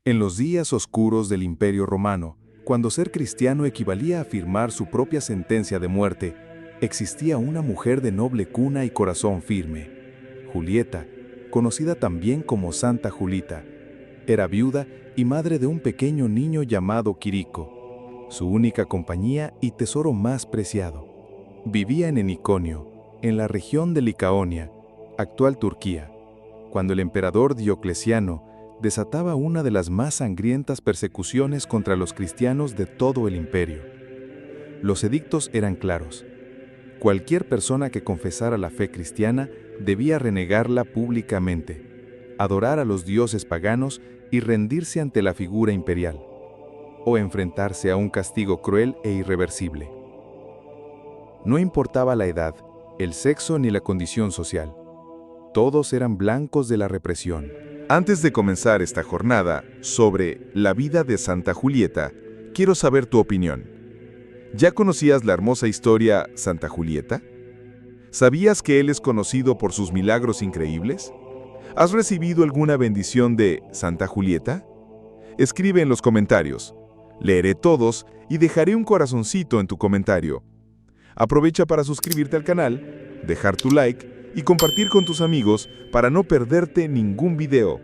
En los días oscuros del Imperio Romano, cuando ser cristiano equivalía a firmar su propia sentencia de muerte, existía una mujer de noble cuna y corazón firme, Julieta, conocida también como Santa Julita. Era viuda y madre de un pequeño niño llamado Quirico, su única compañía y tesoro más preciado. Vivía en Eniconio, en la región de Licaonia, actual Turquía, cuando el emperador Diocleciano desataba una de las más sangrientas persecuciones contra los cristianos de todo el imperio. Los edictos eran claros. Cualquier persona que confesara la fe cristiana debía renegarla públicamente, adorar a los dioses paganos y rendirse ante la figura imperial, o enfrentarse a un castigo cruel e irreversible. No importaba la edad, el sexo ni la condición social. Todos eran blancos de la represión. Antes de comenzar esta jornada sobre la vida de Santa Julieta, quiero saber tu opinión. ¿Ya conocías la hermosa historia Santa Julieta? ¿Sabías que él es conocido por sus milagros increíbles? ¿Has recibido alguna bendición de Santa Julieta? Escribe en los comentarios. Leeré todos y dejaré un corazoncito en tu comentario. Aprovecha para suscribirte al canal, dejar tu like y compartir con tus amigos para no perderte ningún video.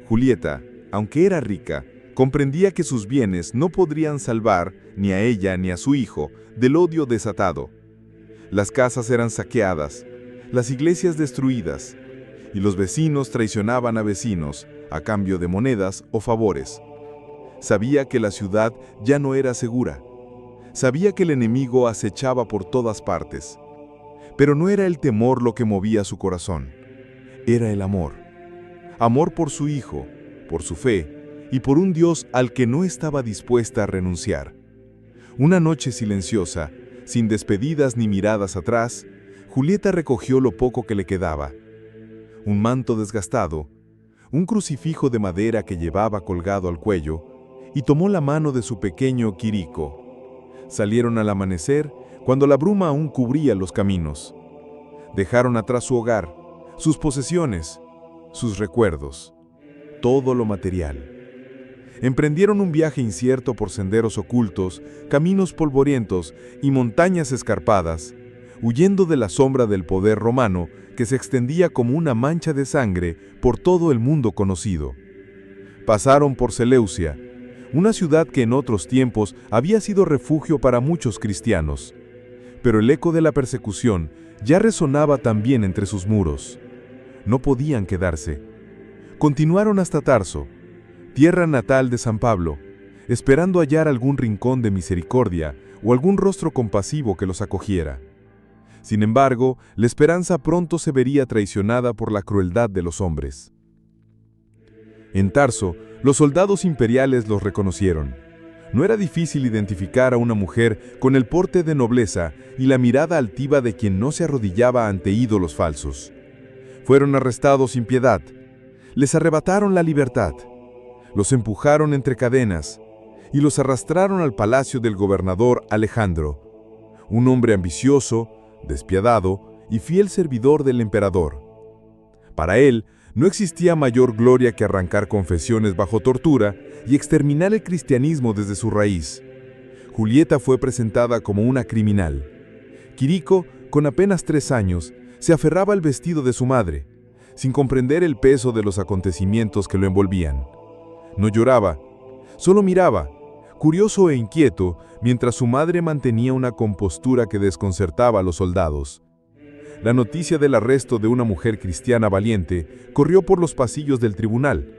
Julieta, aunque era rica, comprendía que sus bienes no podrían salvar ni a ella ni a su hijo del odio desatado. Las casas eran saqueadas, las iglesias destruidas, y los vecinos traicionaban a vecinos a cambio de monedas o favores. Sabía que la ciudad ya no era segura. Sabía que el enemigo acechaba por todas partes. Pero no era el temor lo que movía su corazón. Era el amor. Amor por su hijo, por su fe y por un Dios al que no estaba dispuesta a renunciar. Una noche silenciosa, sin despedidas ni miradas atrás, Julieta recogió lo poco que le quedaba. Un manto desgastado, un crucifijo de madera que llevaba colgado al cuello, y tomó la mano de su pequeño Quirico. Salieron al amanecer, cuando la bruma aún cubría los caminos. Dejaron atrás su hogar, sus posesiones, sus recuerdos, todo lo material. Emprendieron un viaje incierto por senderos ocultos, caminos polvorientos y montañas escarpadas, huyendo de la sombra del poder romano que se extendía como una mancha de sangre por todo el mundo conocido. Pasaron por Seleucia, una ciudad que en otros tiempos había sido refugio para muchos cristianos. Pero el eco de la persecución ya resonaba también entre sus muros. No podían quedarse. Continuaron hasta Tarso, tierra natal de San Pablo, esperando hallar algún rincón de misericordia o algún rostro compasivo que los acogiera. Sin embargo, la esperanza pronto se vería traicionada por la crueldad de los hombres. En Tarso, los soldados imperiales los reconocieron. No era difícil identificar a una mujer con el porte de nobleza y la mirada altiva de quien no se arrodillaba ante ídolos falsos. Fueron arrestados sin piedad. Les arrebataron la libertad. Los empujaron entre cadenas y los arrastraron al palacio del gobernador Alejandro, un hombre ambicioso, despiadado y fiel servidor del emperador. Para él, no existía mayor gloria que arrancar confesiones bajo tortura y exterminar el cristianismo desde su raíz. Julieta fue presentada como una criminal. Quirico, con apenas 3 años, se aferraba al vestido de su madre, sin comprender el peso de los acontecimientos que lo envolvían. No lloraba, solo miraba, curioso e inquieto, mientras su madre mantenía una compostura que desconcertaba a los soldados. La noticia del arresto de una mujer cristiana valiente corrió por los pasillos del tribunal.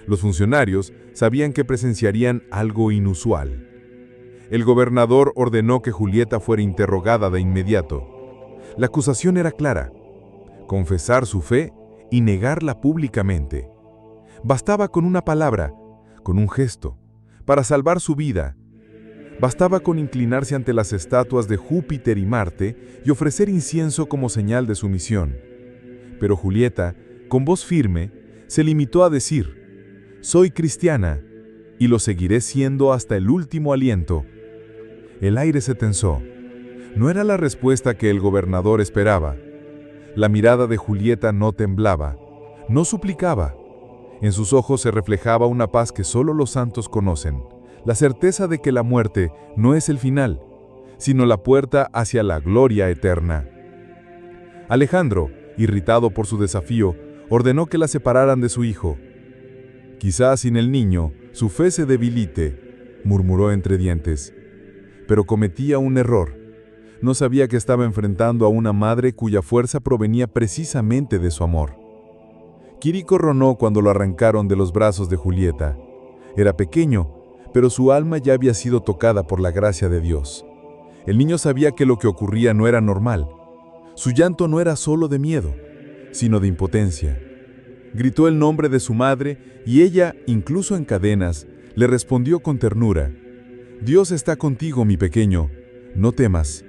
Los funcionarios sabían que presenciarían algo inusual. El gobernador ordenó que Julieta fuera interrogada de inmediato. La acusación era clara: confesar su fe y negarla públicamente. Bastaba con una palabra, con un gesto, para salvar su vida. Bastaba con inclinarse ante las estatuas de Júpiter y Marte y ofrecer incienso como señal de sumisión. Pero Julieta, con voz firme, se limitó a decir: «Soy cristiana y lo seguiré siendo hasta el último aliento». El aire se tensó. No era la respuesta que el gobernador esperaba. La mirada de Julieta no temblaba, no suplicaba. En sus ojos se reflejaba una paz que solo los santos conocen, la certeza de que la muerte no es el final, sino la puerta hacia la gloria eterna. Alejandro, irritado por su desafío, ordenó que la separaran de su hijo. «Quizás sin el niño, su fe se debilite», murmuró entre dientes. Pero cometía un error. No sabía que estaba enfrentando a una madre cuya fuerza provenía precisamente de su amor. Quirico ronó cuando lo arrancaron de los brazos de Julieta. Era pequeño, pero su alma ya había sido tocada por la gracia de Dios. El niño sabía que lo que ocurría no era normal. Su llanto no era solo de miedo, sino de impotencia. Gritó el nombre de su madre y ella, incluso en cadenas, le respondió con ternura: «Dios está contigo, mi pequeño, no temas».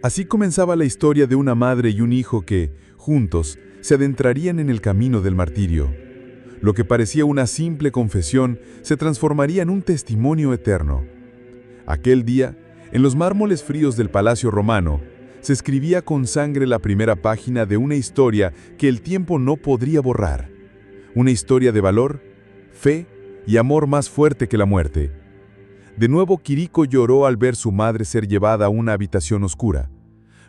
Así comenzaba la historia de una madre y un hijo que, juntos, se adentrarían en el camino del martirio. Lo que parecía una simple confesión se transformaría en un testimonio eterno. Aquel día, en los mármoles fríos del Palacio Romano, se escribía con sangre la primera página de una historia que el tiempo no podría borrar. Una historia de valor, fe y amor más fuerte que la muerte. De nuevo Quirico lloró al ver su madre ser llevada a una habitación oscura.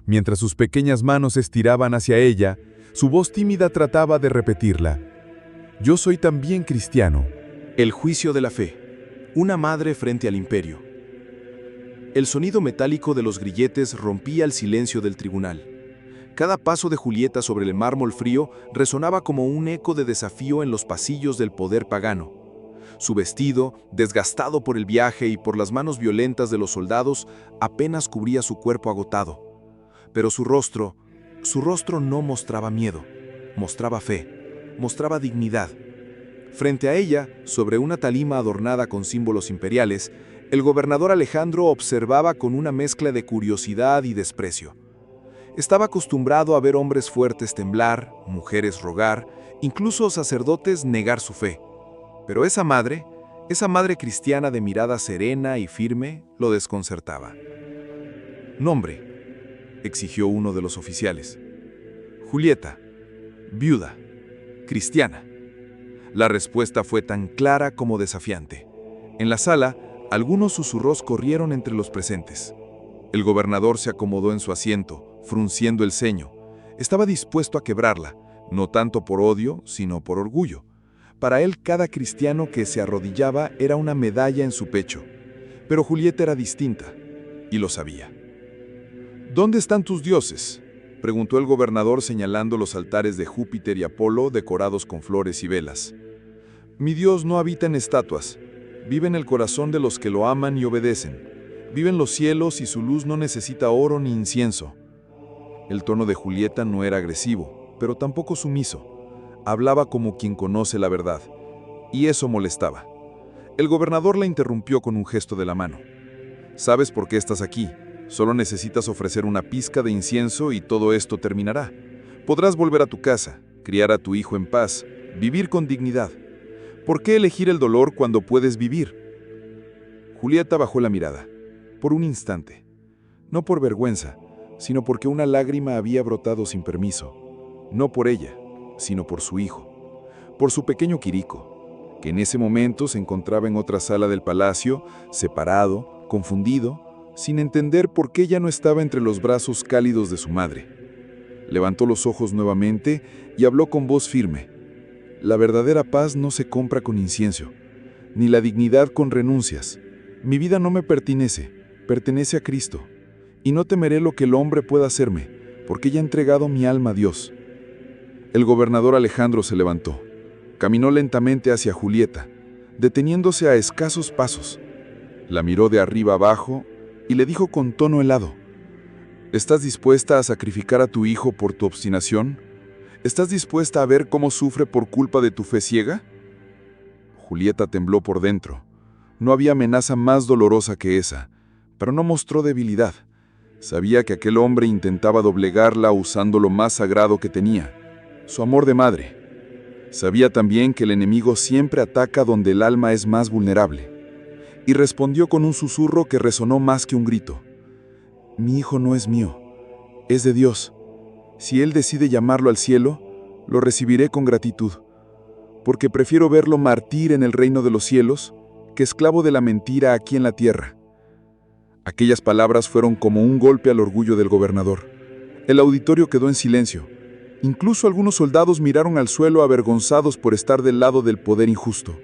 Mientras sus pequeñas manos se estiraban hacia ella, su voz tímida trataba de repetirla: «Yo soy también cristiano». El juicio de la fe. Una madre frente al imperio. El sonido metálico de los grilletes rompía el silencio del tribunal. Cada paso de Julieta sobre el mármol frío resonaba como un eco de desafío en los pasillos del poder pagano. Su vestido, desgastado por el viaje y por las manos violentas de los soldados, apenas cubría su cuerpo agotado. Pero su rostro no mostraba miedo, mostraba fe, mostraba dignidad. Frente a ella, sobre una talima adornada con símbolos imperiales, el gobernador Alejandro observaba con una mezcla de curiosidad y desprecio. Estaba acostumbrado a ver hombres fuertes temblar, mujeres rogar, incluso sacerdotes negar su fe. Pero esa madre cristiana de mirada serena y firme, lo desconcertaba. «Nombre», exigió uno de los oficiales. «Julieta, viuda, cristiana». La respuesta fue tan clara como desafiante. En la sala, algunos susurros corrieron entre los presentes. El gobernador se acomodó en su asiento, frunciendo el ceño. Estaba dispuesto a quebrarla, no tanto por odio, sino por orgullo. Para él, cada cristiano que se arrodillaba era una medalla en su pecho. Pero Julieta era distinta, y lo sabía. «¿Dónde están tus dioses?», preguntó el gobernador señalando los altares de Júpiter y Apolo decorados con flores y velas. «Mi Dios no habita en estatuas, vive en el corazón de los que lo aman y obedecen. Vive en los cielos y su luz no necesita oro ni incienso». El tono de Julieta no era agresivo, pero tampoco sumiso. Hablaba como quien conoce la verdad, y eso molestaba. El gobernador la interrumpió con un gesto de la mano. «¿Sabes por qué estás aquí? Solo necesitas ofrecer una pizca de incienso y todo esto terminará. Podrás volver a tu casa, criar a tu hijo en paz, vivir con dignidad. ¿Por qué elegir el dolor cuando puedes vivir?». Julieta bajó la mirada, por un instante. No por vergüenza, sino porque una lágrima había brotado sin permiso. No por ella, sino por su hijo, por su pequeño Quirico, que en ese momento se encontraba en otra sala del palacio, separado, confundido, sin entender por qué ya no estaba entre los brazos cálidos de su madre. Levantó los ojos nuevamente y habló con voz firme. «La verdadera paz no se compra con incienso, ni la dignidad con renuncias. Mi vida no me pertenece, pertenece a Cristo, y no temeré lo que el hombre pueda hacerme, porque ya he entregado mi alma a Dios». El gobernador Alejandro se levantó. Caminó lentamente hacia Julieta, deteniéndose a escasos pasos. La miró de arriba abajo y le dijo con tono helado: «¿Estás dispuesta a sacrificar a tu hijo por tu obstinación? ¿Estás dispuesta a ver cómo sufre por culpa de tu fe ciega?». Julieta tembló por dentro. No había amenaza más dolorosa que esa, pero no mostró debilidad. Sabía que aquel hombre intentaba doblegarla usando lo más sagrado que tenía, su amor de madre. Sabía también que el enemigo siempre ataca donde el alma es más vulnerable. Y respondió con un susurro que resonó más que un grito: «Mi hijo no es mío, es de Dios. Si Él decide llamarlo al cielo, lo recibiré con gratitud. porque prefiero verlo mártir en el reino de los cielos que esclavo de la mentira aquí en la tierra. Aquellas palabras fueron como un golpe al orgullo del gobernador. El auditorio quedó en silencio. Incluso algunos soldados miraron al suelo avergonzados por estar del lado del poder injusto.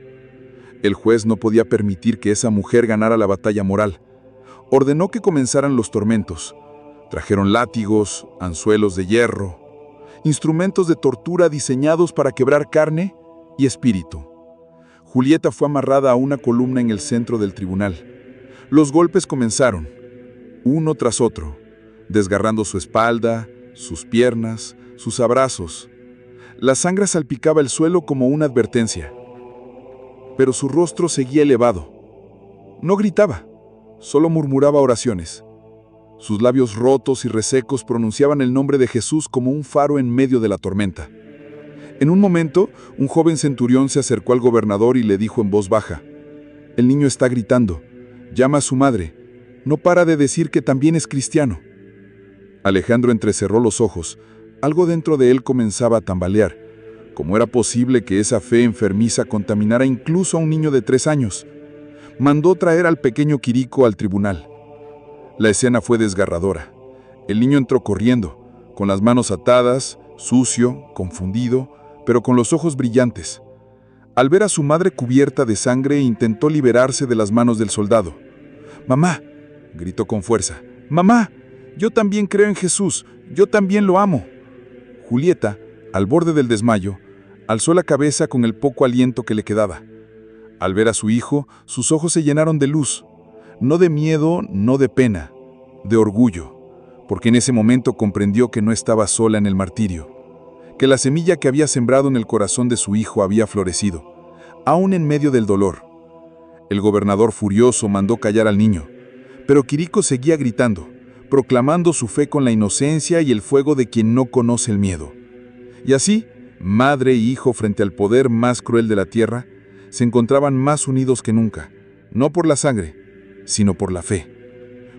El juez no podía permitir que esa mujer ganara la batalla moral. Ordenó que comenzaran los tormentos. Trajeron látigos, anzuelos de hierro, instrumentos de tortura diseñados para quebrar carne y espíritu. Julieta fue amarrada a una columna en el centro del tribunal. Los golpes comenzaron, uno tras otro, desgarrando su espalda, sus piernas, sus abrazos. La sangre salpicaba el suelo como una advertencia. Pero su rostro seguía elevado. No gritaba, solo murmuraba oraciones. Sus labios rotos y resecos pronunciaban el nombre de Jesús como un faro en medio de la tormenta. En un momento, un joven centurión se acercó al gobernador y le dijo en voz baja: «El niño está gritando. Llama a su madre. No para de decir que también es cristiano». Alejandro entrecerró los ojos. Algo dentro de él comenzaba a tambalear. ¿Cómo era posible que esa fe enfermiza contaminara incluso a un niño de 3 años? Mandó traer al pequeño Quirico al tribunal. La escena fue desgarradora. El niño entró corriendo, con las manos atadas, sucio, confundido, pero con los ojos brillantes. Al ver a su madre cubierta de sangre, intentó liberarse de las manos del soldado. «¡Mamá!», gritó con fuerza. «¡Mamá! Yo también creo en Jesús. Yo también lo amo». Julieta, al borde del desmayo, alzó la cabeza con el poco aliento que le quedaba. Al ver a su hijo, sus ojos se llenaron de luz. No de miedo, no de pena, de orgullo, porque en ese momento comprendió que no estaba sola en el martirio, que la semilla que había sembrado en el corazón de su hijo había florecido, aún en medio del dolor. El gobernador furioso mandó callar al niño, pero Quirico seguía gritando, proclamando su fe con la inocencia y el fuego de quien no conoce el miedo. Y así, madre e hijo frente al poder más cruel de la tierra, se encontraban más unidos que nunca, no por la sangre, sino por la fe,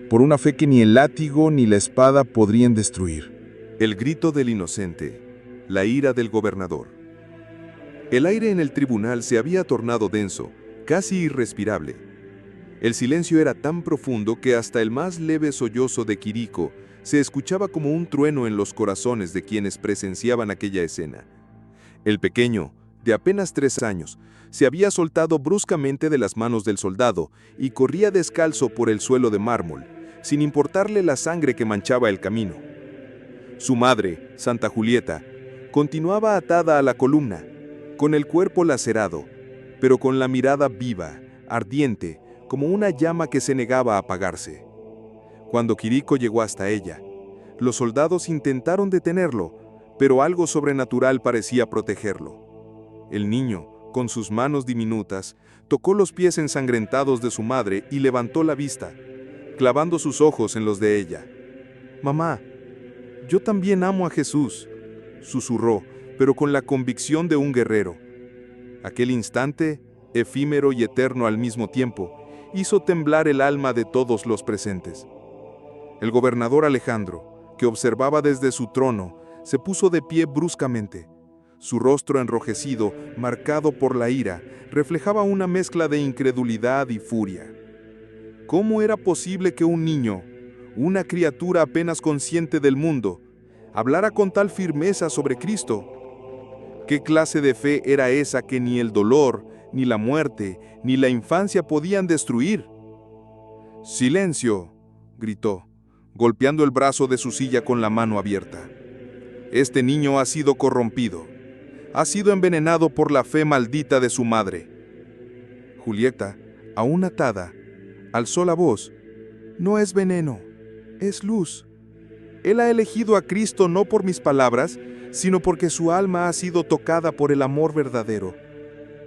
por una fe que ni el látigo ni la espada podrían destruir. El grito del inocente, la ira del gobernador. El aire en el tribunal se había tornado denso, casi irrespirable. El silencio era tan profundo que hasta el más leve sollozo de Quirico se escuchaba como un trueno en los corazones de quienes presenciaban aquella escena. El pequeño, de apenas 3 años, se había soltado bruscamente de las manos del soldado y corría descalzo por el suelo de mármol, sin importarle la sangre que manchaba el camino. Su madre, Santa Julieta, continuaba atada a la columna, con el cuerpo lacerado, pero con la mirada viva, ardiente, como una llama que se negaba a apagarse. Cuando Quirico llegó hasta ella, los soldados intentaron detenerlo, pero algo sobrenatural parecía protegerlo. El niño, con sus manos diminutas, tocó los pies ensangrentados de su madre y levantó la vista, clavando sus ojos en los de ella. «Mamá, yo también amo a Jesús», susurró, pero con la convicción de un guerrero. Aquel instante, efímero y eterno al mismo tiempo, hizo temblar el alma de todos los presentes. El gobernador Alejandro, que observaba desde su trono, se puso de pie bruscamente. Su rostro enrojecido, marcado por la ira, reflejaba una mezcla de incredulidad y furia. ¿Cómo era posible que un niño, una criatura apenas consciente del mundo, hablara con tal firmeza sobre Cristo? ¿Qué clase de fe era esa que ni el dolor, ni la muerte, ni la infancia podían destruir? «¡Silencio!», gritó, golpeando el brazo de su silla con la mano abierta. «Este niño ha sido corrompido. Ha sido envenenado por la fe maldita de su madre». Julieta, aún atada, alzó la voz. «No es veneno, es luz. Él ha elegido a Cristo no por mis palabras, sino porque su alma ha sido tocada por el amor verdadero.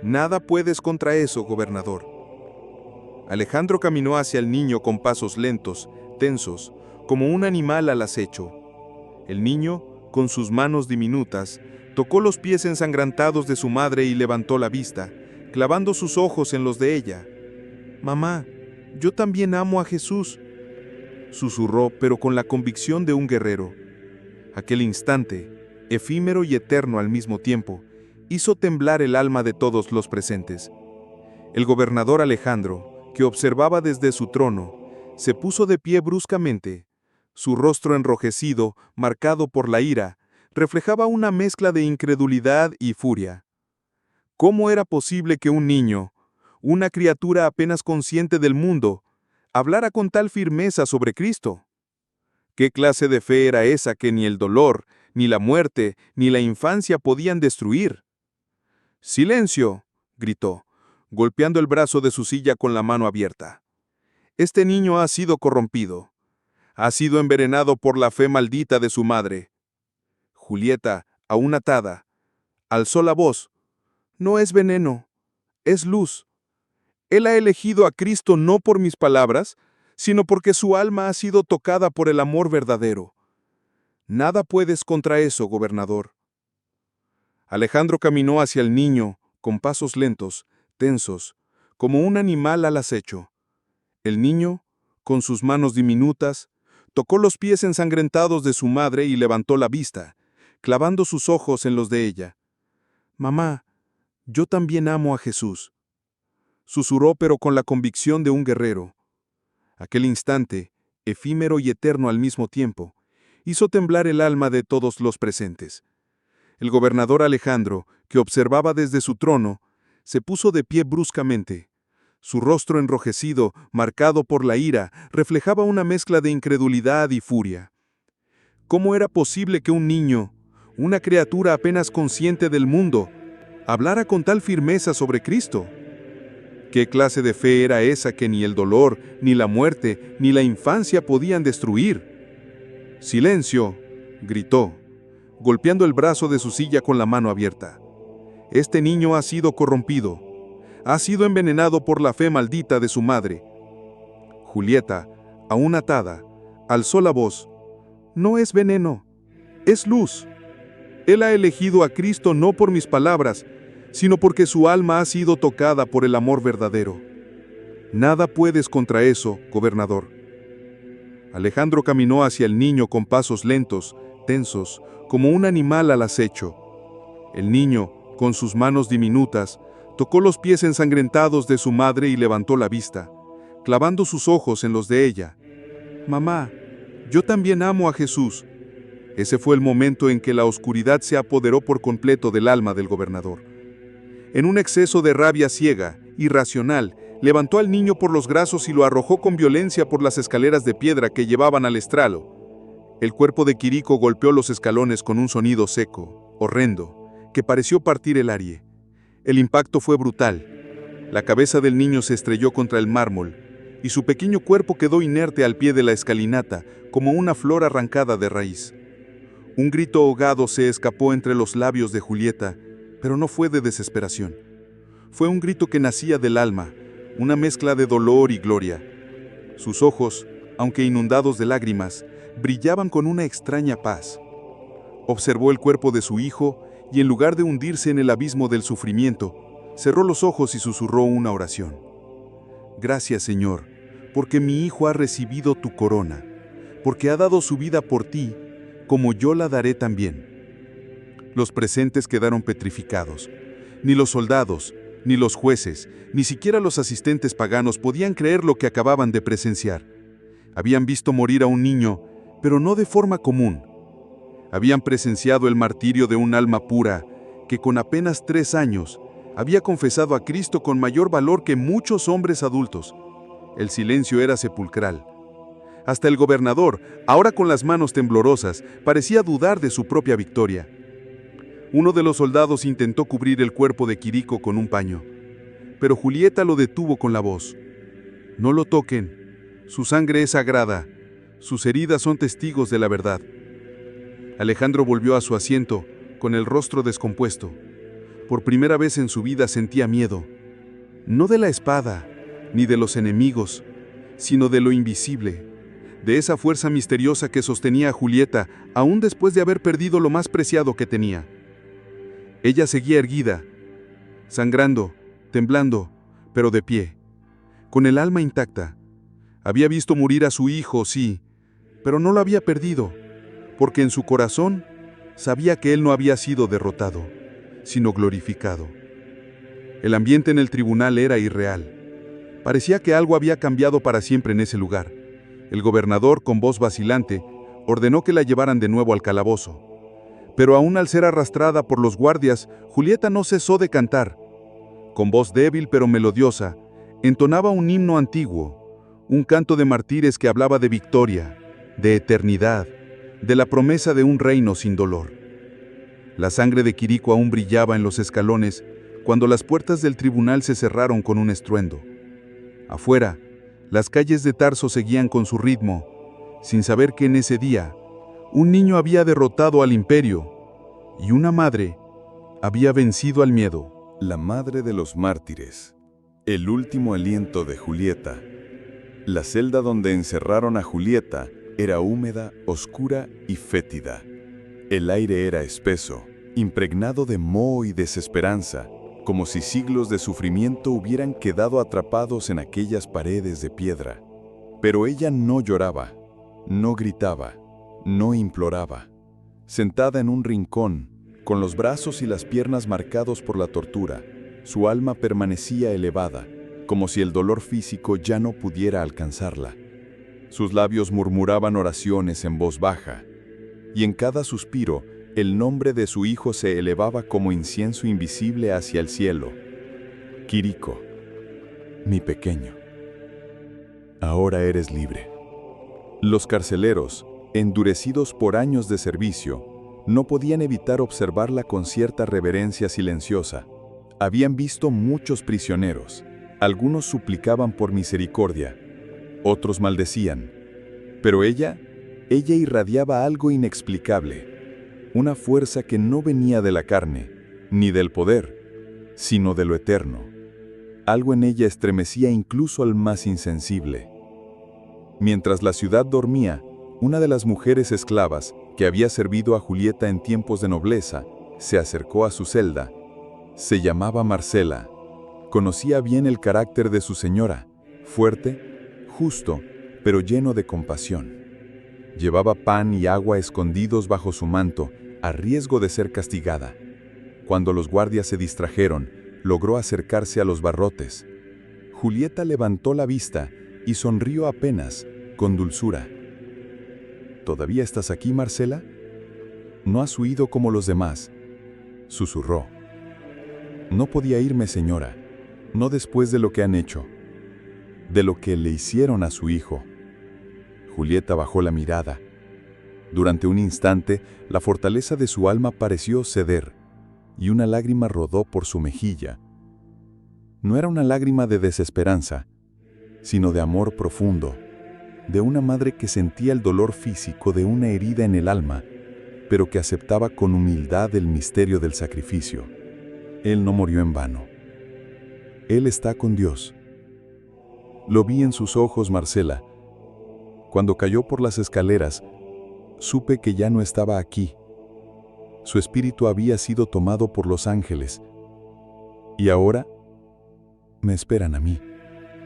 Nada puedes contra eso, gobernador». Alejandro caminó hacia el niño con pasos lentos, tensos, como un animal al acecho. El niño, con sus manos diminutas, tocó los pies ensangrantados de su madre y levantó la vista, clavando sus ojos en los de ella. «Mamá, yo también amo a Jesús», susurró, pero con la convicción de un guerrero. Aquel instante, efímero y eterno al mismo tiempo, hizo temblar el alma de todos los presentes. El gobernador Alejandro, que observaba desde su trono, se puso de pie bruscamente. Su rostro enrojecido, marcado por la ira, reflejaba una mezcla de incredulidad y furia. ¿Cómo era posible que un niño, una criatura apenas consciente del mundo, hablara con tal firmeza sobre Cristo? ¿Qué clase de fe era esa que ni el dolor, ni la muerte, ni la infancia podían destruir? ¡Silencio!, gritó, golpeando el brazo de su silla con la mano abierta. Este niño ha sido corrompido. Ha sido envenenado por la fe maldita de su madre. Julieta, aún atada, alzó la voz. No es veneno, es luz. Él ha elegido a Cristo no por mis palabras, sino porque su alma ha sido tocada por el amor verdadero. Nada puedes contra eso, gobernador. Alejandro caminó hacia el niño, con pasos lentos, tensos, como un animal al acecho. El niño, con sus manos diminutas, tocó los pies ensangrentados de su madre y levantó la vista, clavando sus ojos en los de ella. «Mamá, yo también amo a Jesús», susurró, pero con la convicción de un guerrero. Aquel instante, efímero y eterno al mismo tiempo, hizo temblar el alma de todos los presentes. El gobernador Alejandro, que observaba desde su trono, se puso de pie bruscamente. Su rostro enrojecido, marcado por la ira, reflejaba una mezcla de incredulidad y furia. ¿Cómo era posible que un niño, una criatura apenas consciente del mundo, hablara con tal firmeza sobre Cristo? ¿Qué clase de fe era esa que ni el dolor, ni la muerte, ni la infancia podían destruir? «¡Silencio!», gritó, golpeando el brazo de su silla con la mano abierta. Este niño ha sido corrompido. Ha sido envenenado por la fe maldita de su madre. Julieta, aún atada, alzó la voz. No es veneno, es luz. Él ha elegido a Cristo no por mis palabras, sino porque su alma ha sido tocada por el amor verdadero. Nada puedes contra eso, gobernador. Alejandro caminó hacia el niño con pasos lentos, tensos, como un animal al acecho. El niño, con sus manos diminutas, tocó los pies ensangrentados de su madre y levantó la vista, clavando sus ojos en los de ella. «Mamá, yo también amo a Jesús». Ese fue el momento en que la oscuridad se apoderó por completo del alma del gobernador. En un exceso de rabia ciega, irracional, levantó al niño por los brazos y lo arrojó con violencia por las escaleras de piedra que llevaban al estrado. El cuerpo de Quirico golpeó los escalones con un sonido seco, horrendo, que pareció partir el aire. El impacto fue brutal. La cabeza del niño se estrelló contra el mármol, y su pequeño cuerpo quedó inerte al pie de la escalinata, como una flor arrancada de raíz. Un grito ahogado se escapó entre los labios de Julieta, pero no fue de desesperación. Fue un grito que nacía del alma, una mezcla de dolor y gloria. Sus ojos, aunque inundados de lágrimas, brillaban con una extraña paz. Observó el cuerpo de su hijo y en lugar de hundirse en el abismo del sufrimiento, cerró los ojos y susurró una oración. Gracias, Señor, porque mi hijo ha recibido tu corona, porque ha dado su vida por ti, como yo la daré también. Los presentes quedaron petrificados. Ni los soldados, ni los jueces, ni siquiera los asistentes paganos podían creer lo que acababan de presenciar. Habían visto morir a un niño, pero no de forma común. Habían presenciado el martirio de un alma pura, que con apenas 3 años había confesado a Cristo con mayor valor que muchos hombres adultos. El silencio era sepulcral. Hasta el gobernador, ahora con las manos temblorosas, parecía dudar de su propia victoria. Uno de los soldados intentó cubrir el cuerpo de Quirico con un paño, pero Julieta lo detuvo con la voz. No lo toquen, su sangre es sagrada, sus heridas son testigos de la verdad. Alejandro volvió a su asiento, con el rostro descompuesto. Por primera vez en su vida sentía miedo, no de la espada, ni de los enemigos, sino de lo invisible, de esa fuerza misteriosa que sostenía a Julieta, aún después de haber perdido lo más preciado que tenía. Ella seguía erguida, sangrando, temblando, pero de pie, con el alma intacta. Había visto morir a su hijo, sí, pero no lo había perdido, porque en su corazón sabía que él no había sido derrotado. sino glorificado. El ambiente en el tribunal era irreal. Parecía que algo había cambiado para siempre en ese lugar. El gobernador, con voz vacilante, ordenó que la llevaran de nuevo al calabozo. Pero aún al ser arrastrada por los guardias, Julieta no cesó de cantar. Con voz débil pero melodiosa, entonaba un himno antiguo, un canto de mártires que hablaba de victoria, de eternidad, de la promesa de un reino sin dolor. La sangre de Quirico aún brillaba en los escalones cuando las puertas del tribunal se cerraron con un estruendo. Afuera, las calles de Tarso seguían con su ritmo, sin saber que en ese día, un niño había derrotado al imperio y una madre había vencido al miedo. La madre de los mártires. El último aliento de Julieta. La celda donde encerraron a Julieta era húmeda, oscura y fétida. El aire era espeso, impregnado de moho y desesperanza, como si siglos de sufrimiento hubieran quedado atrapados en aquellas paredes de piedra. Pero ella no lloraba, no gritaba, no imploraba. Sentada en un rincón, con los brazos y las piernas marcados por la tortura, su alma permanecía elevada, como si el dolor físico ya no pudiera alcanzarla. Sus labios murmuraban oraciones en voz baja, y en cada suspiro, el nombre de su hijo se elevaba como incienso invisible hacia el cielo. Quirico, mi pequeño, ahora eres libre. Los carceleros, endurecidos por años de servicio, no podían evitar observarla con cierta reverencia silenciosa. Habían visto muchos prisioneros. Algunos suplicaban por misericordia, otros maldecían. Pero ella irradiaba algo inexplicable, una fuerza que no venía de la carne, ni del poder, sino de lo eterno. Algo en ella estremecía incluso al más insensible. Mientras la ciudad dormía, una de las mujeres esclavas, que había servido a Julieta en tiempos de nobleza, se acercó a su celda. Se llamaba Marcela. Conocía bien el carácter de su señora, fuerte, justo, pero lleno de compasión. Llevaba pan y agua escondidos bajo su manto, a riesgo de ser castigada. Cuando los guardias se distrajeron, logró acercarse a los barrotes. Julieta levantó la vista y sonrió apenas, con dulzura. ¿Todavía estás aquí, Marcela? ¿No has huido como los demás?, susurró. No podía irme, señora, no después de lo que han hecho, de lo que le hicieron a su hijo. Julieta bajó la mirada. Durante un instante, la fortaleza de su alma pareció ceder, y una lágrima rodó por su mejilla. No era una lágrima de desesperanza, sino de amor profundo, de una madre que sentía el dolor físico de una herida en el alma, pero que aceptaba con humildad el misterio del sacrificio. Él no murió en vano. Él está con Dios. Lo vi en sus ojos, Marcela. Cuando cayó por las escaleras, supe que ya no estaba aquí. Su espíritu había sido tomado por los ángeles. Y ahora me esperan a mí.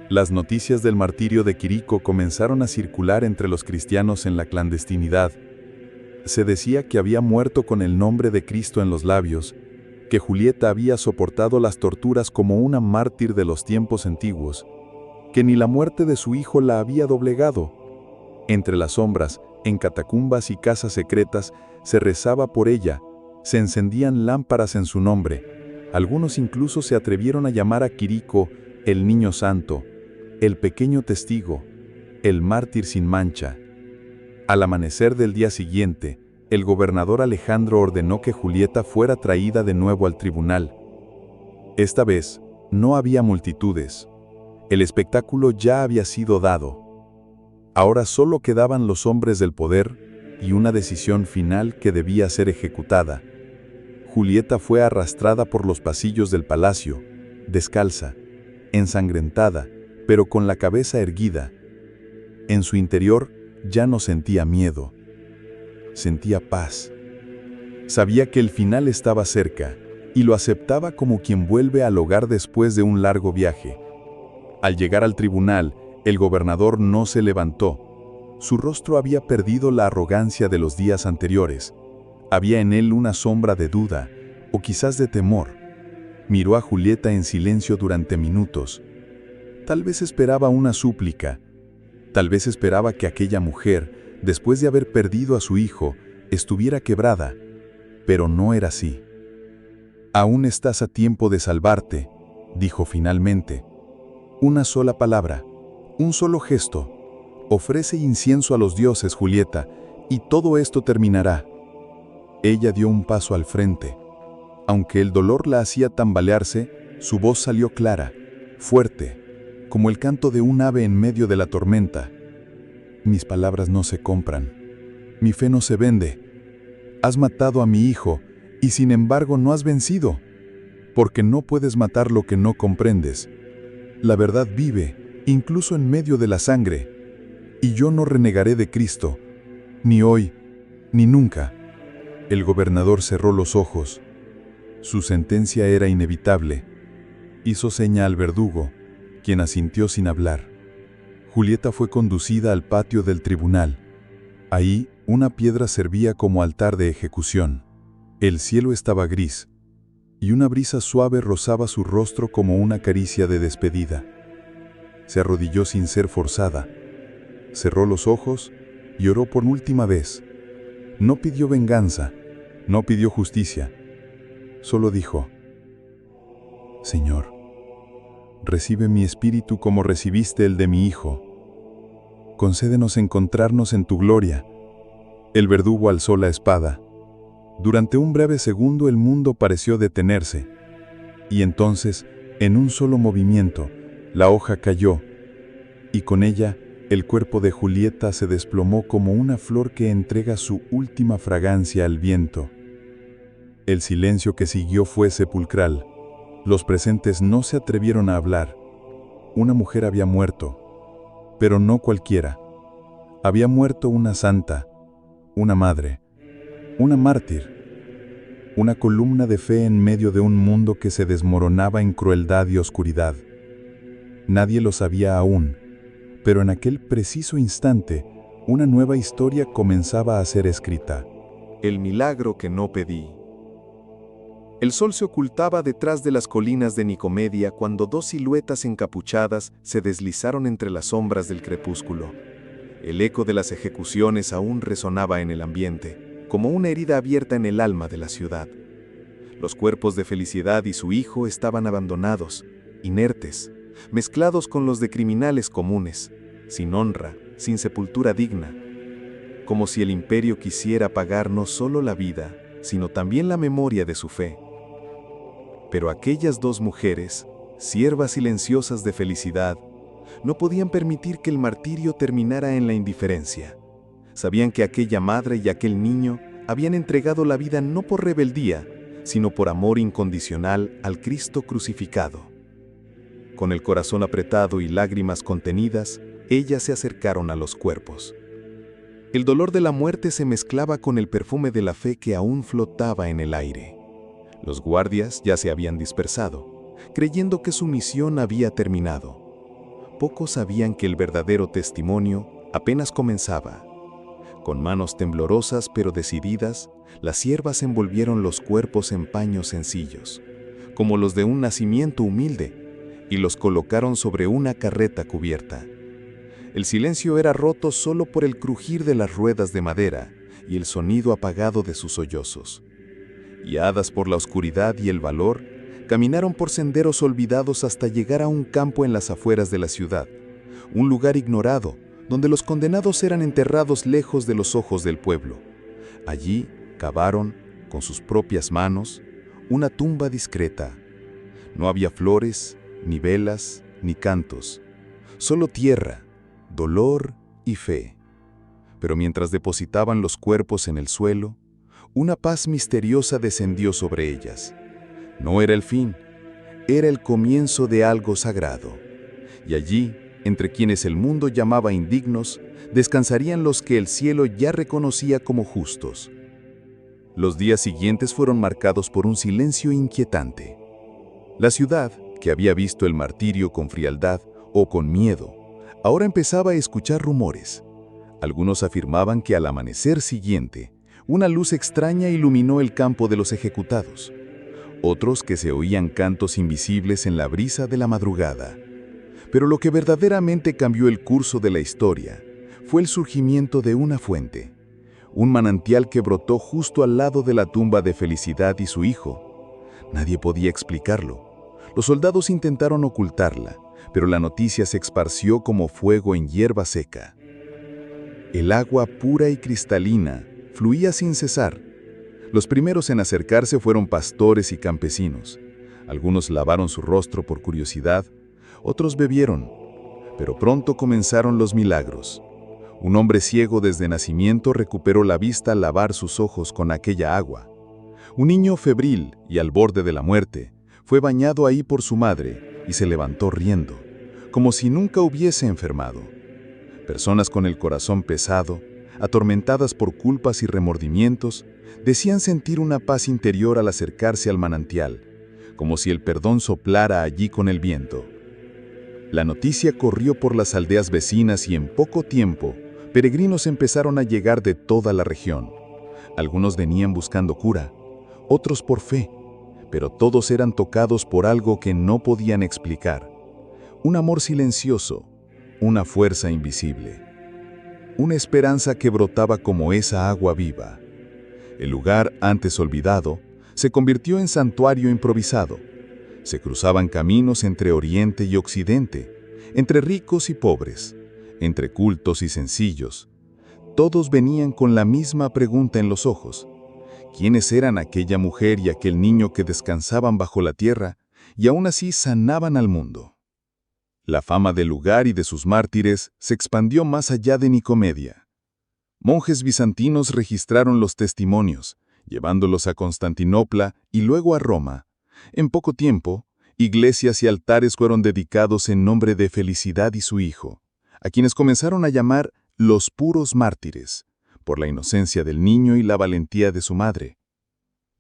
Las noticias del martirio de Quirico comenzaron a circular entre los cristianos en la clandestinidad. Se decía que había muerto con el nombre de Cristo en los labios, que Julieta había soportado las torturas como una mártir de los tiempos antiguos, que ni la muerte de su hijo la había doblegado. Entre las sombras, en catacumbas y casas secretas, se rezaba por ella, se encendían lámparas en su nombre. Algunos incluso se atrevieron a llamar a Quirico el Niño Santo, el pequeño testigo, el mártir sin mancha. Al amanecer del día siguiente, el gobernador Alejandro ordenó que Julieta fuera traída de nuevo al tribunal. Esta vez, no había multitudes. El espectáculo ya había sido dado. Ahora solo quedaban los hombres del poder y una decisión final que debía ser ejecutada. Julieta fue arrastrada por los pasillos del palacio, descalza, ensangrentada, pero con la cabeza erguida. En su interior ya no sentía miedo, sentía paz. Sabía que el final estaba cerca y lo aceptaba como quien vuelve al hogar después de un largo viaje. Al llegar al tribunal, el gobernador no se levantó. Su rostro había perdido la arrogancia de los días anteriores. Había en él una sombra de duda, o quizás de temor. Miró a Julieta en silencio durante minutos. Tal vez esperaba una súplica. Tal vez esperaba que aquella mujer, después de haber perdido a su hijo, estuviera quebrada. Pero no era así. «Aún estás a tiempo de salvarte», dijo finalmente. «Una sola palabra, un solo gesto. Ofrece incienso a los dioses, Julieta, y todo esto terminará». Ella dio un paso al frente. Aunque el dolor la hacía tambalearse, su voz salió clara, fuerte, como el canto de un ave en medio de la tormenta. «Mis palabras no se compran. Mi fe no se vende. Has matado a mi hijo, y sin embargo no has vencido, porque no puedes matar lo que no comprendes. La verdad vive, incluso en medio de la sangre, y yo no renegaré de Cristo, ni hoy, ni nunca». El gobernador cerró los ojos. Su sentencia era inevitable. Hizo seña al verdugo, quien asintió sin hablar. Julieta fue conducida al patio del tribunal. Ahí, una piedra servía como altar de ejecución. El cielo estaba gris, y una brisa suave rozaba su rostro como una caricia de despedida. Se arrodilló sin ser forzada. Cerró los ojos y oró por última vez. No pidió venganza, no pidió justicia. Solo dijo: «Señor, recibe mi espíritu como recibiste el de mi hijo. Concédenos encontrarnos en tu gloria». El verdugo alzó la espada. Durante un breve segundo el mundo pareció detenerse. Y entonces, en un solo movimiento, la hoja cayó, y con ella, el cuerpo de Julieta se desplomó como una flor que entrega su última fragancia al viento. El silencio que siguió fue sepulcral. Los presentes no se atrevieron a hablar. Una mujer había muerto, pero no cualquiera. Había muerto una santa, una madre, una mártir, una columna de fe en medio de un mundo que se desmoronaba en crueldad y oscuridad. Nadie lo sabía aún, pero en aquel preciso instante, una nueva historia comenzaba a ser escrita. El milagro que no pedí. El sol se ocultaba detrás de las colinas de Nicomedia cuando dos siluetas encapuchadas se deslizaron entre las sombras del crepúsculo. El eco de las ejecuciones aún resonaba en el ambiente, como una herida abierta en el alma de la ciudad. Los cuerpos de Felicidad y su hijo estaban abandonados, inertes, mezclados con los de criminales comunes, sin honra, sin sepultura digna, como si el imperio quisiera pagar no solo la vida, sino también la memoria de su fe. Pero aquellas dos mujeres, siervas silenciosas de Felicidad, no podían permitir que el martirio terminara en la indiferencia. Sabían que aquella madre y aquel niño habían entregado la vida no por rebeldía, sino por amor incondicional al Cristo crucificado. Con el corazón apretado y lágrimas contenidas, ellas se acercaron a los cuerpos. El dolor de la muerte se mezclaba con el perfume de la fe que aún flotaba en el aire. Los guardias ya se habían dispersado, creyendo que su misión había terminado. Pocos sabían que el verdadero testimonio apenas comenzaba. Con manos temblorosas pero decididas, las siervas envolvieron los cuerpos en paños sencillos, como los de un nacimiento humilde, y los colocaron sobre una carreta cubierta. El silencio era roto solo por el crujir de las ruedas de madera y el sonido apagado de sus sollozos. Guiadas por la oscuridad y el valor, caminaron por senderos olvidados hasta llegar a un campo en las afueras de la ciudad, un lugar ignorado, donde los condenados eran enterrados lejos de los ojos del pueblo. Allí cavaron, con sus propias manos, una tumba discreta. No había flores, ni velas, ni cantos, solo tierra, dolor y fe. Pero mientras depositaban los cuerpos en el suelo, una paz misteriosa descendió sobre ellas. No era el fin, era el comienzo de algo sagrado. Y allí, entre quienes el mundo llamaba indignos, descansarían los que el cielo ya reconocía como justos. Los días siguientes fueron marcados por un silencio inquietante. La ciudad, que había visto el martirio con frialdad o con miedo, ahora empezaba a escuchar rumores. Algunos afirmaban que al amanecer siguiente, una luz extraña iluminó el campo de los ejecutados. otros que se oían cantos invisibles en la brisa de la madrugada. Pero lo que verdaderamente cambió el curso de la historia fue el surgimiento de una fuente, un manantial que brotó justo al lado de la tumba de Felicidad y su hijo. Nadie podía explicarlo. Los soldados intentaron ocultarla, pero la noticia se esparció como fuego en hierba seca. El agua pura y cristalina fluía sin cesar. Los primeros en acercarse fueron pastores y campesinos. Algunos lavaron su rostro por curiosidad, otros bebieron. Pero pronto comenzaron los milagros. Un hombre ciego desde nacimiento recuperó la vista al lavar sus ojos con aquella agua. Un niño febril y al borde de la muerte fue bañado ahí por su madre y se levantó riendo, como si nunca hubiese enfermado. Personas con el corazón pesado, atormentadas por culpas y remordimientos, decían sentir una paz interior al acercarse al manantial, como si el perdón soplara allí con el viento. La noticia corrió por las aldeas vecinas y en poco tiempo, peregrinos empezaron a llegar de toda la región. Algunos venían buscando cura, otros por fe, pero todos eran tocados por algo que no podían explicar. Un amor silencioso, una fuerza invisible, una esperanza que brotaba como esa agua viva. El lugar, antes olvidado, se convirtió en santuario improvisado. Se cruzaban caminos entre Oriente y Occidente, entre ricos y pobres, entre cultos y sencillos. Todos venían con la misma pregunta en los ojos. ¿Quiénes eran aquella mujer y aquel niño que descansaban bajo la tierra y aún así sanaban al mundo? La fama del lugar y de sus mártires se expandió más allá de Nicomedia. Monjes bizantinos registraron los testimonios, llevándolos a Constantinopla y luego a Roma. En poco tiempo, iglesias y altares fueron dedicados en nombre de Felicidad y su hijo, a quienes comenzaron a llamar los puros mártires, por la inocencia del niño y la valentía de su madre.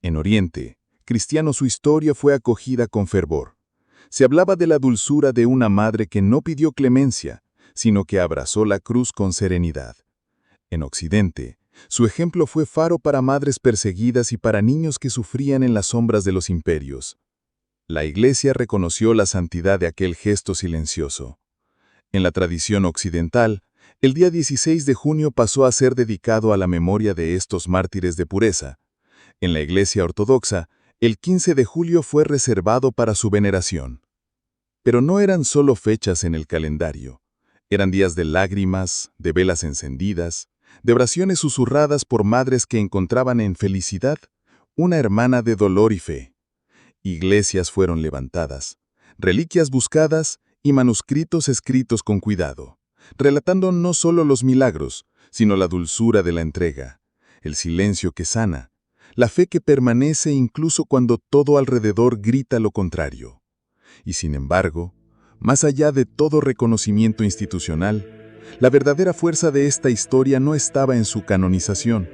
En Oriente, cristiano, su historia fue acogida con fervor. Se hablaba de la dulzura de una madre que no pidió clemencia, sino que abrazó la cruz con serenidad. En Occidente, su ejemplo fue faro para madres perseguidas y para niños que sufrían en las sombras de los imperios. La Iglesia reconoció la santidad de aquel gesto silencioso. En la tradición occidental, el día 16 de junio pasó a ser dedicado a la memoria de estos mártires de pureza. En la Iglesia ortodoxa, el 15 de julio fue reservado para su veneración. Pero no eran solo fechas en el calendario. Eran días de lágrimas, de velas encendidas, de oraciones susurradas por madres que encontraban en Felicidad una hermana de dolor y fe. Iglesias fueron levantadas, reliquias buscadas y manuscritos escritos con cuidado, relatando no solo los milagros, sino la dulzura de la entrega, el silencio que sana, la fe que permanece incluso cuando todo alrededor grita lo contrario. Y sin embargo, más allá de todo reconocimiento institucional, la verdadera fuerza de esta historia no estaba en su canonización,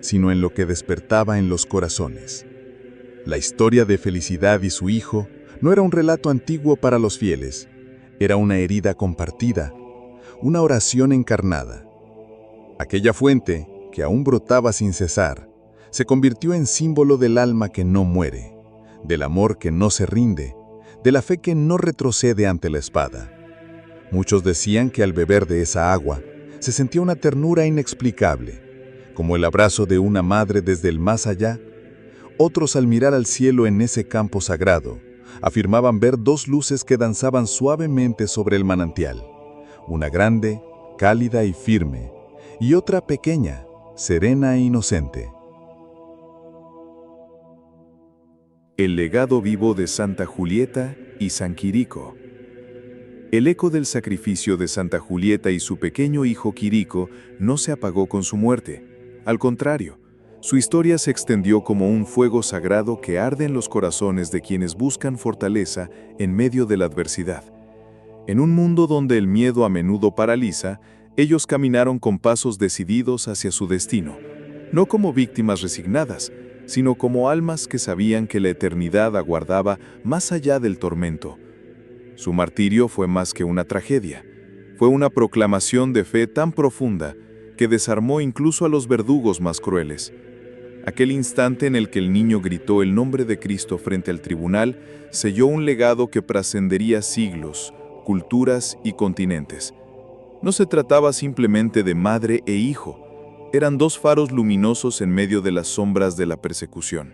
sino en lo que despertaba en los corazones. La historia de Felicidad y su hijo no era un relato antiguo para los fieles, era una herida compartida, una oración encarnada. Aquella fuente, que aún brotaba sin cesar, se convirtió en símbolo del alma que no muere, del amor que no se rinde, de la fe que no retrocede ante la espada. Muchos decían que al beber de esa agua se sentía una ternura inexplicable, como el abrazo de una madre desde el más allá. Otros, al mirar al cielo en ese campo sagrado, afirmaban ver dos luces que danzaban suavemente sobre el manantial, una grande, cálida y firme, y otra pequeña, serena e inocente. El legado vivo de Santa Julieta y San Quirico. El eco del sacrificio de Santa Julieta y su pequeño hijo Quirico no se apagó con su muerte. Al contrario, su historia se extendió como un fuego sagrado que arde en los corazones de quienes buscan fortaleza en medio de la adversidad. En un mundo donde el miedo a menudo paraliza, ellos caminaron con pasos decididos hacia su destino, no como víctimas resignadas, sino como almas que sabían que la eternidad aguardaba más allá del tormento. Su martirio fue más que una tragedia, fue una proclamación de fe tan profunda que desarmó incluso a los verdugos más crueles. Aquel instante en el que el niño gritó el nombre de Cristo frente al tribunal selló un legado que trascendería siglos, culturas y continentes. No se trataba simplemente de madre e hijo, eran dos faros luminosos en medio de las sombras de la persecución.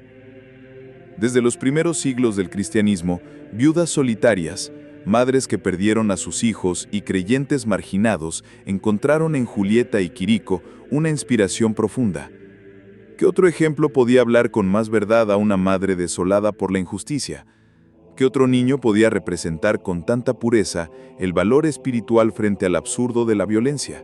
Desde los primeros siglos del cristianismo, viudas solitarias, madres que perdieron a sus hijos y creyentes marginados encontraron en Julieta y Quirico una inspiración profunda. ¿Qué otro ejemplo podía hablar con más verdad a una madre desolada por la injusticia? ¿Qué otro niño podía representar con tanta pureza el valor espiritual frente al absurdo de la violencia?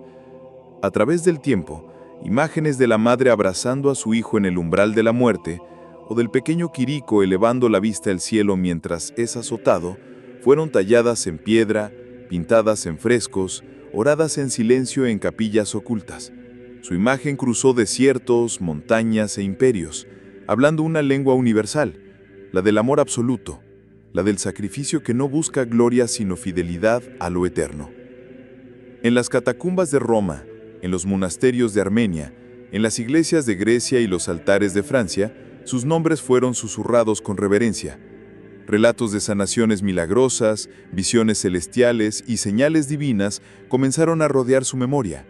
A través del tiempo, imágenes de la madre abrazando a su hijo en el umbral de la muerte, o del pequeño Quirico elevando la vista al cielo mientras es azotado, fueron talladas en piedra, pintadas en frescos, oradas en silencio en capillas ocultas. Su imagen cruzó desiertos, montañas e imperios, hablando una lengua universal, la del amor absoluto, la del sacrificio que no busca gloria sino fidelidad a lo eterno. En las catacumbas de Roma, en los monasterios de Armenia, en las iglesias de Grecia y los altares de Francia, sus nombres fueron susurrados con reverencia. Relatos de sanaciones milagrosas, visiones celestiales y señales divinas comenzaron a rodear su memoria.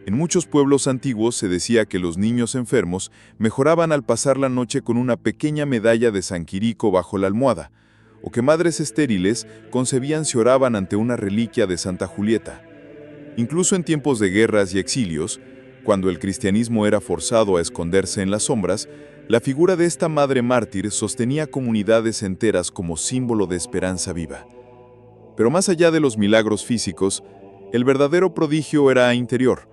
En muchos pueblos antiguos se decía que los niños enfermos mejoraban al pasar la noche con una pequeña medalla de San Quirico bajo la almohada, o que madres estériles concebían si oraban ante una reliquia de Santa Julieta. Incluso en tiempos de guerras y exilios, cuando el cristianismo era forzado a esconderse en las sombras, la figura de esta madre mártir sostenía comunidades enteras como símbolo de esperanza viva. Pero más allá de los milagros físicos, el verdadero prodigio era interior.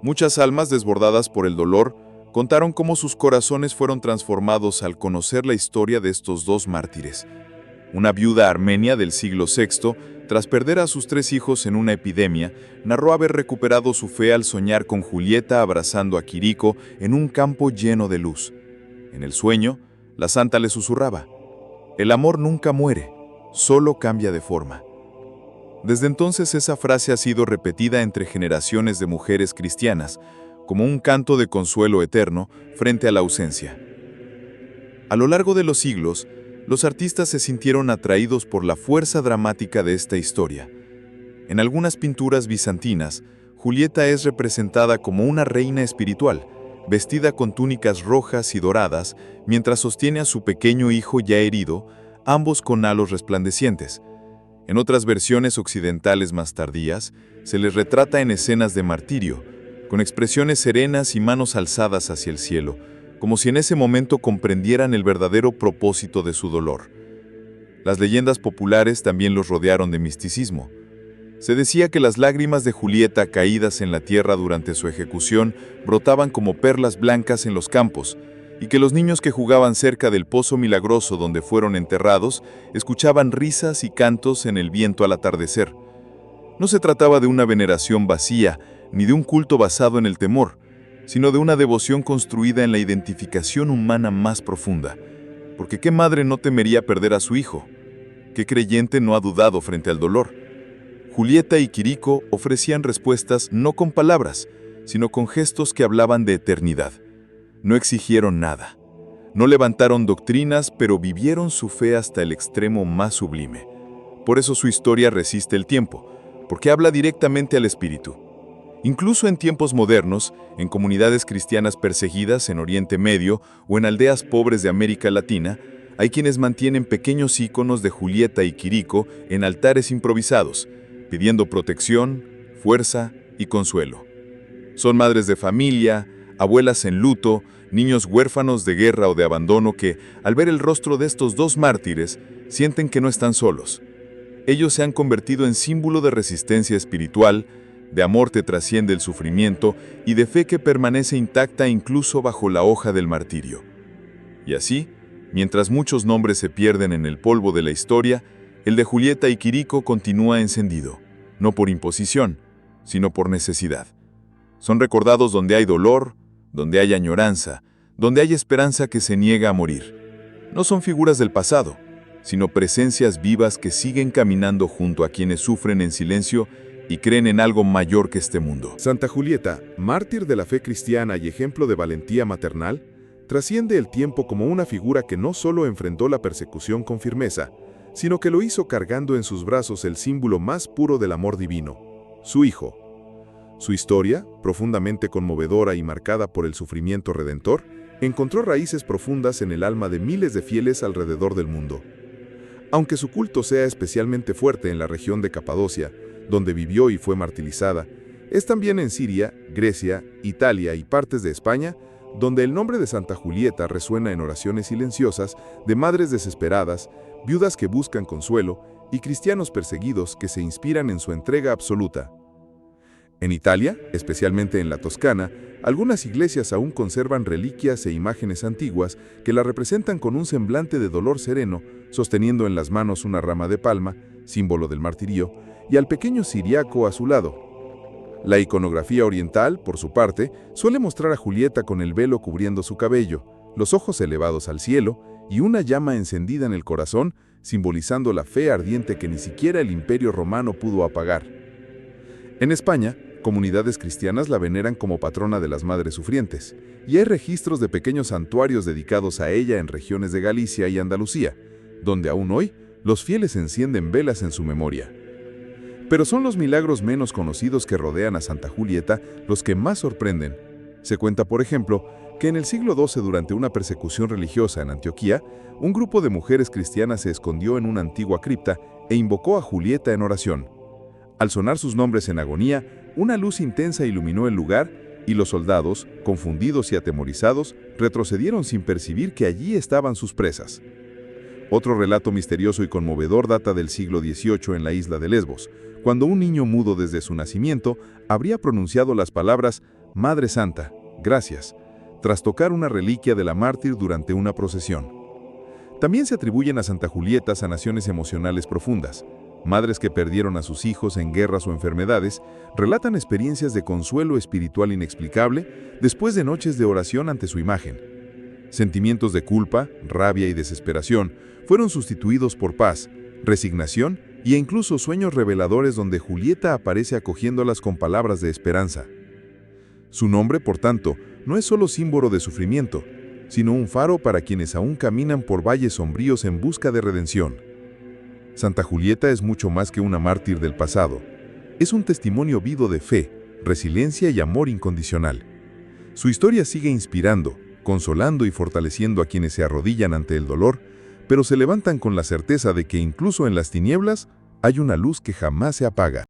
Muchas almas desbordadas por el dolor contaron cómo sus corazones fueron transformados al conocer la historia de estos dos mártires. Una viuda armenia del siglo VI, tras perder a sus 3 hijos en una epidemia, narró haber recuperado su fe al soñar con Julieta abrazando a Quirico en un campo lleno de luz. En el sueño, la santa le susurraba: «El amor nunca muere, solo cambia de forma». Desde entonces esa frase ha sido repetida entre generaciones de mujeres cristianas, como un canto de consuelo eterno frente a la ausencia. A lo largo de los siglos, los artistas se sintieron atraídos por la fuerza dramática de esta historia. En algunas pinturas bizantinas, Julieta es representada como una reina espiritual, vestida con túnicas rojas y doradas, mientras sostiene a su pequeño hijo ya herido, ambos con halos resplandecientes. En otras versiones occidentales más tardías, se les retrata en escenas de martirio, con expresiones serenas y manos alzadas hacia el cielo, como si en ese momento comprendieran el verdadero propósito de su dolor. Las leyendas populares también los rodearon de misticismo. Se decía que las lágrimas de Julieta caídas en la tierra durante su ejecución brotaban como perlas blancas en los campos, y que los niños que jugaban cerca del pozo milagroso donde fueron enterrados escuchaban risas y cantos en el viento al atardecer. No se trataba de una veneración vacía, ni de un culto basado en el temor, sino de una devoción construida en la identificación humana más profunda. Porque ¿qué madre no temería perder a su hijo? ¿Qué creyente no ha dudado frente al dolor? Julieta y Quirico ofrecían respuestas no con palabras, sino con gestos que hablaban de eternidad. No exigieron nada. No levantaron doctrinas, pero vivieron su fe hasta el extremo más sublime. Por eso su historia resiste el tiempo, porque habla directamente al espíritu. Incluso en tiempos modernos, en comunidades cristianas perseguidas en Oriente Medio o en aldeas pobres de América Latina, hay quienes mantienen pequeños íconos de Julieta y Quirico en altares improvisados, pidiendo protección, fuerza y consuelo. Son madres de familia, abuelas en luto, niños huérfanos de guerra o de abandono que, al ver el rostro de estos dos mártires, sienten que no están solos. Ellos se han convertido en símbolo de resistencia espiritual, de amor que trasciende el sufrimiento y de fe que permanece intacta incluso bajo la hoja del martirio. Y así, mientras muchos nombres se pierden en el polvo de la historia, el de Julieta y Quirico continúa encendido, no por imposición, sino por necesidad. Son recordados donde hay dolor, donde hay añoranza, donde hay esperanza que se niega a morir. No son figuras del pasado, sino presencias vivas que siguen caminando junto a quienes sufren en silencio y creen en algo mayor que este mundo. Santa Julieta, mártir de la fe cristiana y ejemplo de valentía maternal, trasciende el tiempo como una figura que no solo enfrentó la persecución con firmeza, sino que lo hizo cargando en sus brazos el símbolo más puro del amor divino, su Hijo. Su historia, profundamente conmovedora y marcada por el sufrimiento redentor, encontró raíces profundas en el alma de miles de fieles alrededor del mundo. Aunque su culto sea especialmente fuerte en la región de Capadocia, donde vivió y fue martirizada, es también en Siria, Grecia, Italia y partes de España, donde el nombre de Santa Julieta resuena en oraciones silenciosas de madres desesperadas, viudas que buscan consuelo y cristianos perseguidos que se inspiran en su entrega absoluta. En Italia, especialmente en la Toscana, algunas iglesias aún conservan reliquias e imágenes antiguas que la representan con un semblante de dolor sereno, sosteniendo en las manos una rama de palma, símbolo del martirio, y al pequeño ciriaco a su lado. La iconografía oriental, por su parte, suele mostrar a Julieta con el velo cubriendo su cabello, los ojos elevados al cielo y una llama encendida en el corazón, simbolizando la fe ardiente que ni siquiera el Imperio Romano pudo apagar. En España, comunidades cristianas la veneran como patrona de las madres sufrientes, y hay registros de pequeños santuarios dedicados a ella en regiones de Galicia y Andalucía, donde aún hoy los fieles encienden velas en su memoria. Pero son los milagros menos conocidos que rodean a Santa Julieta los que más sorprenden. Se cuenta, por ejemplo, que en el siglo XII, durante una persecución religiosa en Antioquía, un grupo de mujeres cristianas se escondió en una antigua cripta e invocó a Julieta en oración. Al sonar sus nombres en agonía, una luz intensa iluminó el lugar y los soldados, confundidos y atemorizados, retrocedieron sin percibir que allí estaban sus presas. Otro relato misterioso y conmovedor data del siglo XVIII en la isla de Lesbos, cuando un niño mudo desde su nacimiento habría pronunciado las palabras «Madre Santa, gracias», tras tocar una reliquia de la mártir durante una procesión. También se atribuyen a Santa Julieta sanaciones emocionales profundas. Madres que perdieron a sus hijos en guerras o enfermedades relatan experiencias de consuelo espiritual inexplicable después de noches de oración ante su imagen. Sentimientos de culpa, rabia y desesperación fueron sustituidos por paz, resignación e incluso sueños reveladores donde Julieta aparece acogiéndolas con palabras de esperanza. Su nombre, por tanto, no es solo símbolo de sufrimiento, sino un faro para quienes aún caminan por valles sombríos en busca de redención. Santa Julieta es mucho más que una mártir del pasado. Es un testimonio vivo de fe, resiliencia y amor incondicional. Su historia sigue inspirando, consolando y fortaleciendo a quienes se arrodillan ante el dolor, pero se levantan con la certeza de que incluso en las tinieblas hay una luz que jamás se apaga.